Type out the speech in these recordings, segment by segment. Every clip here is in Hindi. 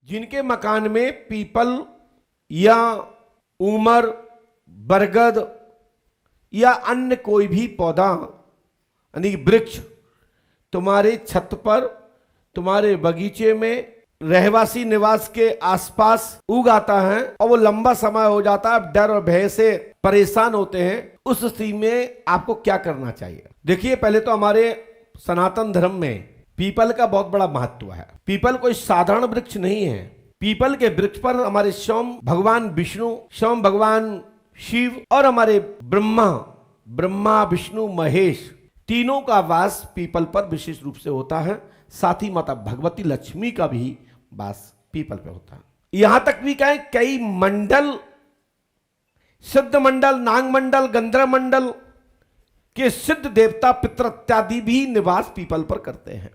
जिनके मकान में पीपल या ऊमर, बरगद या अन्य कोई भी पौधा यानी वृक्ष तुम्हारे छत पर, तुम्हारे बगीचे में, रहवासी निवास के आसपास उग आता है और वो लंबा समय हो जाता है, डर और भय से परेशान होते हैं, उस स्थिति में आपको क्या करना चाहिए? देखिए, पहले तो हमारे सनातन धर्म में पीपल का बहुत बड़ा महत्व है। पीपल कोई साधारण वृक्ष नहीं है। पीपल के वृक्ष पर हमारे स्वयं भगवान विष्णु, स्वयं भगवान शिव और हमारे ब्रह्मा विष्णु महेश तीनों का वास पीपल पर विशेष रूप से होता है। साथ ही माता भगवती लक्ष्मी का भी वास पीपल पे होता है। यहां तक भी कहें, कई मंडल, सिद्ध मंडल, नाग मंडल, गंधर्व मंडल के सिद्ध देवता, पितर इत्यादि भी निवास पीपल पर करते हैं।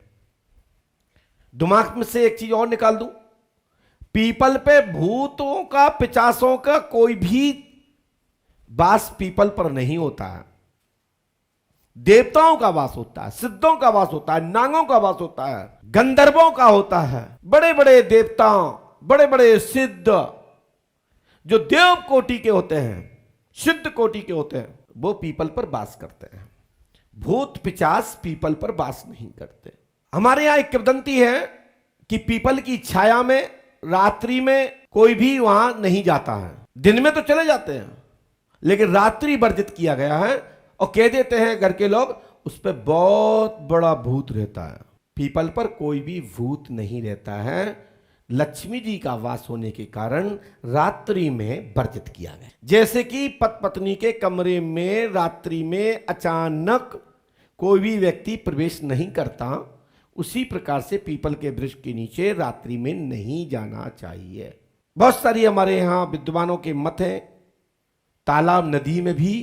दिमाग में से एक चीज और निकाल दूं, पीपल पे भूतों का, पिशाचों का कोई भी वास पीपल पर नहीं होता है। देवताओं का वास होता है, सिद्धों का वास होता है, नागों का वास होता है, गंधर्वों का होता है। बड़े बड़े देवता, बड़े बड़े सिद्ध जो देव कोटि के होते हैं, सिद्ध कोटि के होते हैं, वो पीपल पर वास करते हैं। भूत पिशाच पीपल पर वास नहीं करते। हमारे यहां एक किंवदंती है कि पीपल की छाया में रात्रि में कोई भी वहां नहीं जाता है। दिन में तो चले जाते हैं, लेकिन रात्रि वर्जित किया गया है और कह देते हैं घर के लोग, उस पर बहुत बड़ा भूत रहता है। पीपल पर कोई भी भूत नहीं रहता है। लक्ष्मी जी का वास होने के कारण रात्रि में वर्जित किया गया। जैसे कि पति पत्नी के कमरे में रात्रि में अचानक कोई भी व्यक्ति प्रवेश नहीं करता, उसी प्रकार से पीपल के वृक्ष के नीचे रात्रि में नहीं जाना चाहिए। बहुत सारी हमारे यहां विद्वानों के मत हैं। तालाब, नदी में भी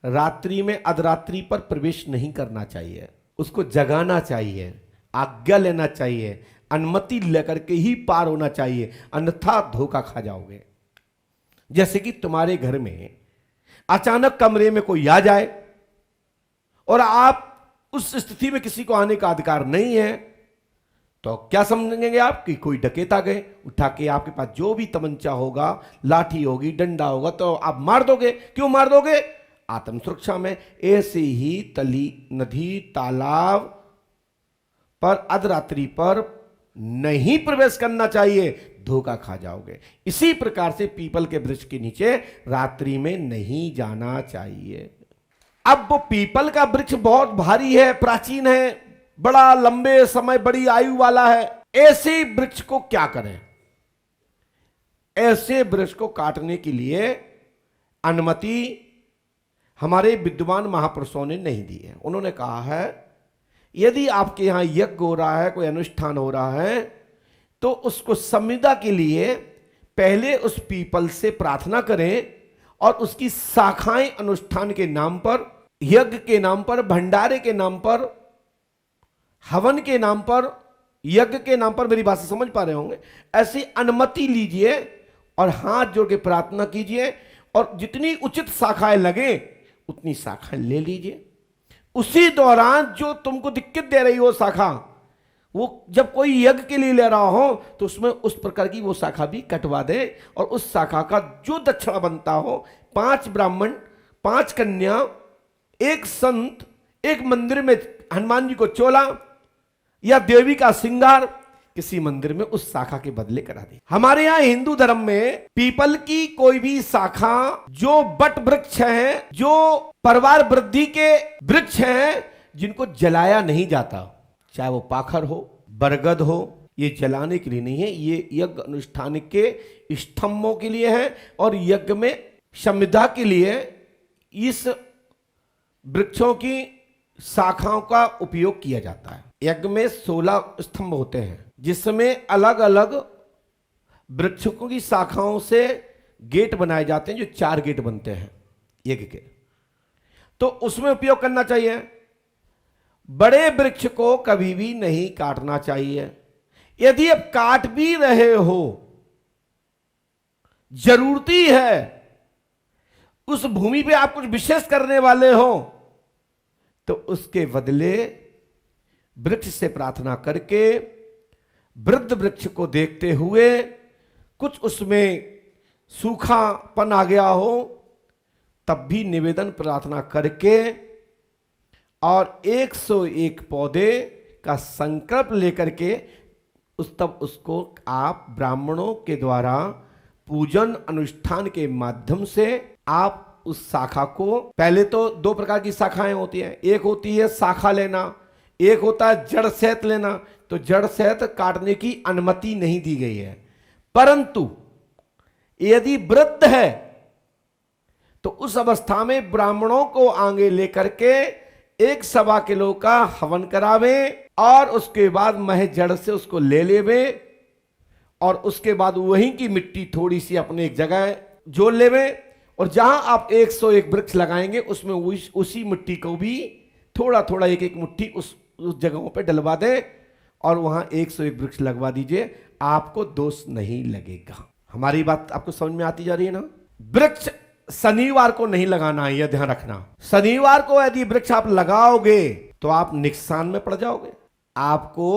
रात्रि में अर्धरात्रि पर प्रवेश नहीं करना चाहिए, उसको जगाना चाहिए, आज्ञा लेना चाहिए, अनुमति लेकर के ही पार होना चाहिए, अन्यथा धोखा खा जाओगे। जैसे कि तुम्हारे घर में अचानक कमरे में कोई आ जाए और आप उस स्थिति में किसी को आने का अधिकार नहीं है, तो क्या समझेंगे आप कि कोई डकैत आ गए, उठा के आपके पास जो भी तमंचा होगा, लाठी होगी, डंडा होगा, तो आप मार दोगे। क्यों मार दोगे? आत्म सुरक्षा में। ऐसे ही तली, नदी, तालाब पर अर्धरात्रि पर नहीं प्रवेश करना चाहिए, धोखा खा जाओगे। इसी प्रकार से पीपल के वृक्ष के नीचे रात्रि में नहीं जाना चाहिए। अब वो पीपल का वृक्ष बहुत भारी है, प्राचीन है, बड़ा लंबे समय, बड़ी आयु वाला है। ऐसे वृक्ष को क्या करें? ऐसे वृक्ष को काटने के लिए अनुमति हमारे विद्वान महापुरुषों ने नहीं दी है। उन्होंने कहा है, यदि आपके यहां यज्ञ हो रहा है, कोई अनुष्ठान हो रहा है, तो उसको संविदा के लिए पहले उस पीपल से प्रार्थना करें और उसकी शाखाएं अनुष्ठान के नाम पर, यज्ञ के नाम पर, भंडारे के नाम पर, हवन के नाम पर, यज्ञ के नाम पर, मेरी बात से समझ पा रहे होंगे, ऐसी अनुमति लीजिए और हाथ जोड़ के प्रार्थना कीजिए और जितनी उचित शाखाएं लगे उतनी शाखाएं ले लीजिए। उसी दौरान जो तुमको दिक्कत दे रही हो शाखा, वो जब कोई यज्ञ के लिए ले रहा हो तो उसमें उस प्रकार की वो शाखा भी कटवा दे और उस शाखा का जो दक्षिणा बनता हो, 5 ब्राह्मण, 5 कन्या, 1 संत, एक मंदिर में हनुमान जी को चोला या देवी का श्रृंगार किसी मंदिर में उस शाखा के बदले करा दे। हमारे यहां हिंदू धर्म में पीपल की कोई भी शाखा, जो बट वृक्ष हैं, जो परिवार वृद्धि के वृक्ष हैं, जिनको जलाया नहीं जाता, चाहे वो पाखर हो, बरगद हो, ये जलाने के लिए नहीं है, ये यज्ञ अनुष्ठान के स्तंभों के लिए है और यज्ञ में संविदा के लिए इस वृक्षों की शाखाओं का उपयोग किया जाता है। यज्ञ में 16 स्तंभ होते हैं, जिसमें अलग अलग वृक्षों की शाखाओं से गेट बनाए जाते हैं, जो 4 गेट बनते हैं यज्ञ के, तो उसमें उपयोग करना चाहिए। बड़े वृक्ष को कभी भी नहीं काटना चाहिए। यदि आप काट भी रहे हो, जरूरती है, उस भूमि पे आप कुछ विशेष करने वाले हो, तो उसके बदले वृक्ष से प्रार्थना करके वृद्ध वृक्ष को देखते हुए कुछ उसमें सूखापन आ गया हो, तब भी निवेदन प्रार्थना करके और 101 पौधे का संकल्प लेकर के तब उसको आप ब्राह्मणों के द्वारा पूजन अनुष्ठान के माध्यम से आप उस शाखा को, पहले तो 2 प्रकार की शाखाएं होती हैं, एक होती है शाखा लेना, एक होता है जड़ सहित लेना। तो जड़ सहित काटने की अनुमति नहीं दी गई है, परंतु यदि वृद्ध है तो उस अवस्था में ब्राह्मणों को आगे लेकर के 1 सवा किलो का हवन करावे और उसके बाद मह जड़ से उसको ले लेवे और उसके बाद वहीं की मिट्टी थोड़ी सी अपने एक जगह जोड़ लेवे और जहां आप 101 वृक्ष लगाएंगे उसमें उसी मिट्टी को भी थोड़ा थोड़ा एक एक मुट्ठी उस जगहों पे डलवा दें और वहां 101 वृक्ष लगवा दीजिए, आपको दोष नहीं लगेगा। हमारी बात आपको समझ में आती जा रही है ना? वृक्ष शनिवार को नहीं लगाना है, यह ध्यान रखना। शनिवार को यदि वृक्ष आप लगाओगे तो आप नुकसान में पड़ जाओगे। आपको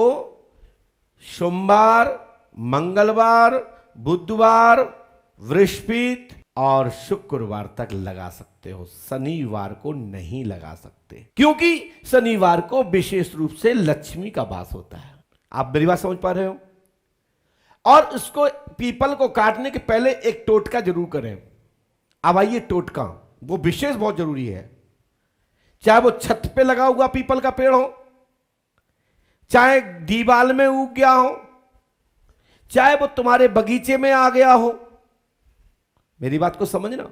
सोमवार, मंगलवार, बुधवार, बृहस्पति और शुक्रवार तक लगा सकते हो, शनिवार को नहीं लगा सकते, क्योंकि शनिवार को विशेष रूप से लक्ष्मी का वास होता है। आप मेरी बात समझ पा रहे हो? और उसको पीपल को काटने के पहले एक टोटका जरूर करें। अब आइए, टोटका वो विशेष बहुत जरूरी है, चाहे वो छत पे लगा हुआ पीपल का पेड़ हो, चाहे दीवाल में उग गया हो, चाहे वो तुम्हारे बगीचे में आ गया हो। मेरी बात को समझना।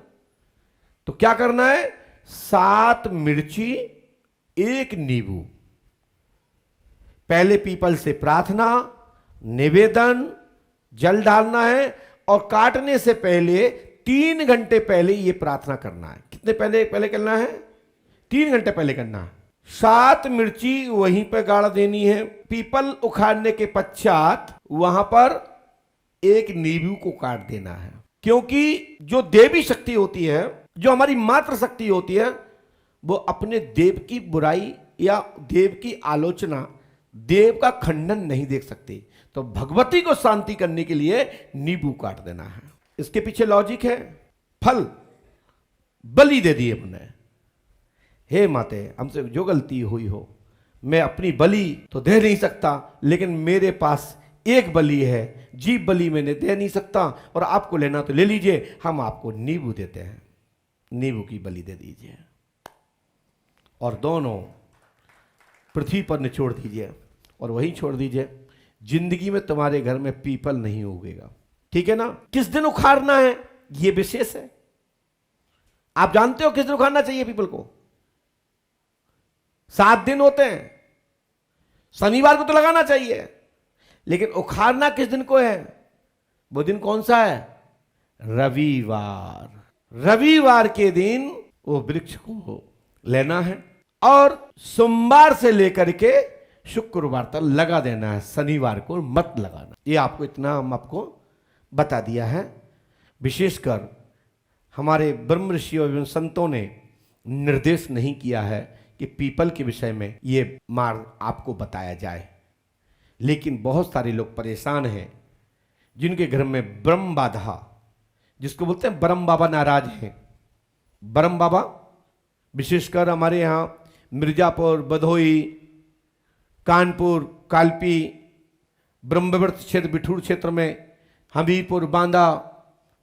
तो क्या करना है? 7 मिर्ची, 1 नींबू, पहले पीपल से प्रार्थना, निवेदन, जल डालना है और काटने से पहले 3 घंटे पहले यह प्रार्थना करना है। कितने पहले करना है? 3 घंटे पहले करना है। 7 मिर्ची वहीं पर गाड़ देनी है। पीपल उखाड़ने के पश्चात वहां पर 1 नींबू को काट देना है, क्योंकि जो देवी शक्ति होती है, जो हमारी मातृ शक्ति होती है, वो अपने देव की बुराई या देव की आलोचना, देव का खंडन नहीं देख सकती। तो भगवती को शांति करने के लिए नींबू काट देना है। इसके पीछे लॉजिक है। फल बलि दे दी अपने, हे माते हमसे जो गलती हुई हो, मैं अपनी बलि तो दे नहीं सकता, लेकिन मेरे पास एक बलि है, जीव बलि मैंने दे नहीं सकता, और आपको लेना तो ले लीजिए, हम आपको नींबू देते हैं, नींबू की बलि दे दीजिए और दोनों पृथ्वी पर निचोड़ दीजिए और वहीं छोड़ दीजिए। जिंदगी में तुम्हारे घर में पीपल नहीं उगेगा। ठीक है ना? किस दिन उखाड़ना है यह विशेष है। आप जानते हो किस दिन उखाड़ना चाहिए पीपल को? 7 दिन होते हैं। शनिवार को तो लगाना चाहिए, लेकिन उखाड़ना किस दिन को है? वो दिन कौन सा है? रविवार। रविवार के दिन वो वृक्ष को लेना है और सोमवार से लेकर के शुक्रवार तक लगा देना है, शनिवार को मत लगाना। ये आपको इतना हम आपको बता दिया है। विशेषकर हमारे ब्रह्म ऋषि एवं संतों ने निर्देश नहीं किया है कि पीपल के विषय में ये मार्ग आपको बताया जाए, लेकिन बहुत सारे लोग परेशान हैं जिनके घर में ब्रह्म बाधा, जिसको बोलते हैं ब्रह्म बाबा नाराज हैं। ब्रह्म बाबा विशेषकर हमारे यहाँ मिर्जापुर, बधोई, कानपुर, कालपी, ब्रह्मवर्त क्षेत्र, बिठूर क्षेत्र में, हमीरपुर, बांदा,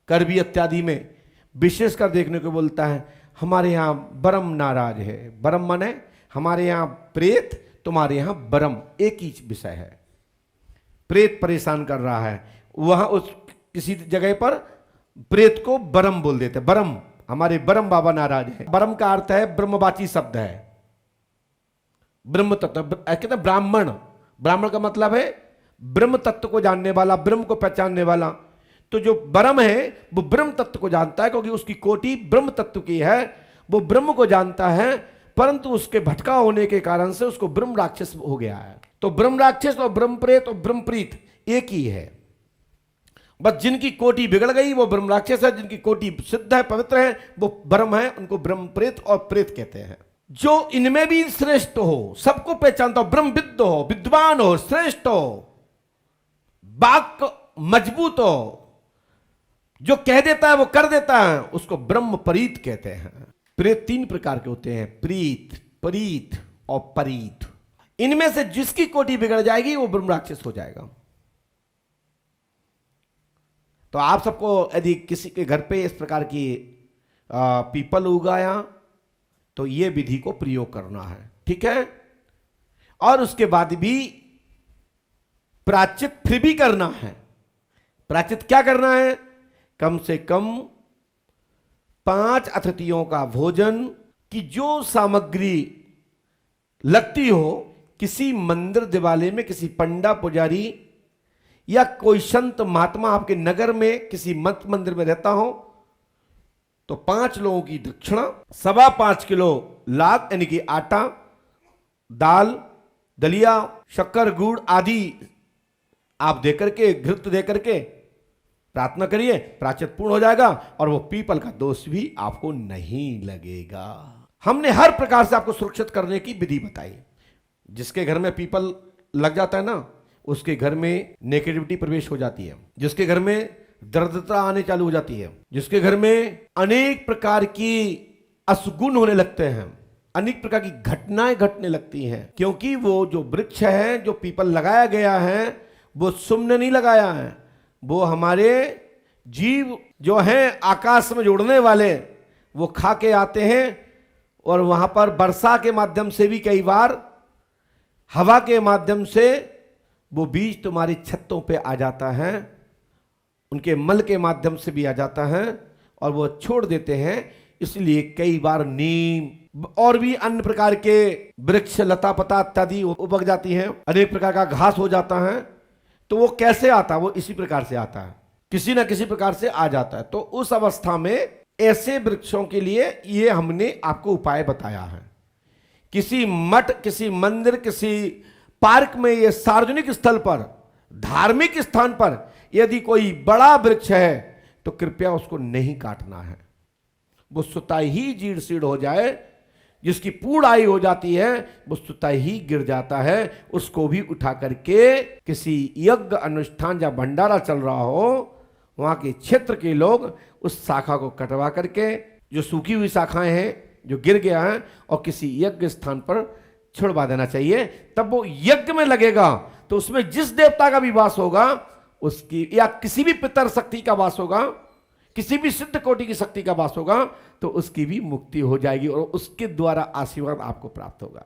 करबी इत्यादि में विशेषकर देखने को बोलता है हमारे यहाँ ब्रह्म नाराज है। ब्रह्म माने हमारे यहाँ प्रेत, तुम्हारे यहाँ ब्रह्म, एक ही विषय है। प्रेत परेशान कर रहा है, वहां उस किसी जगह पर प्रेत को ब्रह्म बोल देते। ब्रह्म, हमारे ब्रह्म बाबा नाराज है। ब्रह्म का अर्थ है ब्रह्मवाची शब्द है, ब्रह्म तत्व। कहते हैं ब्राह्मण, ब्राह्मण का मतलब है ब्रह्म तत्व को जानने वाला, ब्रह्म को पहचानने वाला। तो जो ब्रह्म है वो ब्रह्म तत्व को जानता है, क्योंकि उसकी कोटि ब्रह्म तत्व की है। वो ब्रह्म को जानता है, परंतु उसके भटका होने के कारण से उसको ब्रह्म राक्षस हो गया है। तो ब्रह्म राक्षस और ब्रह्म प्रेत और ब्रह्म प्रीत एक ही है। बस जिनकी कोटि बिगड़ गई वो ब्रह्म राक्षस है, जिनकी कोटि सिद्ध है, पवित्र है, वो ब्रह्म है, उनको ब्रह्म प्रेत और प्रेत कहते हैं। जो इनमें भी श्रेष्ठ हो, सबको पहचानता हो, ब्रह्मविद्ध हो, विद्वान हो, श्रेष्ठ हो, वाक्य मजबूत हो, जो कह देता है वो कर देता है, उसको ब्रह्म परीत कहते हैं। प्रेत 3 प्रकार के होते हैं, प्रीत, परीत और परीत। इनमें से जिसकी कोटि बिगड़ जाएगी वो ब्रह्म राक्षस हो जाएगा। तो आप सबको यदि किसी के घर पे इस प्रकार की पीपल उगाया तो ये विधि को प्रयोग करना है, ठीक है। और उसके बाद भी प्रायश्चित फिर भी करना है। प्रायश्चित क्या करना है? कम से कम 5 अतिथियों का भोजन की जो सामग्री लगती हो, किसी मंदिर दिवाले में किसी पंडा पुजारी या कोई संत महात्मा आपके नगर में किसी मत मंदिर में रहता हो तो 5 लोगों की दक्षिणा 5.25 किलो लाग यानी कि आटा, दाल, दलिया, शक्कर, गुड़ आदि आप देकर के, घृत देकर के प्रार्थना करिए, प्रायश्चित पूर्ण हो जाएगा और वो पीपल का दोष भी आपको नहीं लगेगा। हमने हर प्रकार से आपको सुरक्षित करने की विधि बताई। जिसके घर में पीपल लग जाता है ना, उसके घर में नेगेटिविटी प्रवेश हो जाती है, जिसके घर में दरिद्रता आने चालू हो जाती है, जिसके घर में अनेक प्रकार की अशुगुण होने लगते हैं, अनेक प्रकार की घटनाएं घटने लगती हैं, क्योंकि वो जो वृक्ष है, जो पीपल लगाया गया है, वो सुमने नहीं लगाया है, वो हमारे जीव जो हैं आकाश में जोड़ने वाले, वो खा के आते हैं और वहां पर वर्षा के माध्यम से भी कई बार हवा के माध्यम से वो बीज तुम्हारी छतों पे आ जाता है, उनके मल के माध्यम से भी आ जाता है और वो छोड़ देते हैं। इसलिए कई बार नीम और भी अन्य प्रकार के वृक्ष, लता पता इत्यादि उपज जाती हैं, अनेक प्रकार का घास हो जाता है। तो वो कैसे आता है? वो इसी प्रकार से आता है, किसी ना किसी प्रकार से आ जाता है। तो उस अवस्था में ऐसे वृक्षों के लिए ये हमने आपको उपाय बताया है। किसी मठ, किसी मंदिर, किसी पार्क में, ये सार्वजनिक स्थल पर, धार्मिक स्थान पर यदि कोई बड़ा वृक्ष है तो कृपया उसको नहीं काटना है। वो स्वतः ही जीर्ण शीर्ण हो जाए, जिसकी पूर्ण आयु हो जाती है वो स्वतः ही गिर जाता है। उसको भी उठा करके किसी यज्ञ अनुष्ठान या भंडारा चल रहा हो, वहां के क्षेत्र के लोग उस शाखा को कटवा करके, जो सूखी हुई शाखाएं हैं, जो गिर गया है, और किसी यज्ञ स्थान पर छुड़वा देना चाहिए। तब वो यज्ञ में लगेगा तो उसमें जिस देवता का भी वास होगा उसकी, या किसी भी पितर शक्ति का वास होगा, किसी भी सिद्ध कोटि की शक्ति का वास होगा, तो उसकी भी मुक्ति हो जाएगी और उसके द्वारा आशीर्वाद आपको प्राप्त होगा।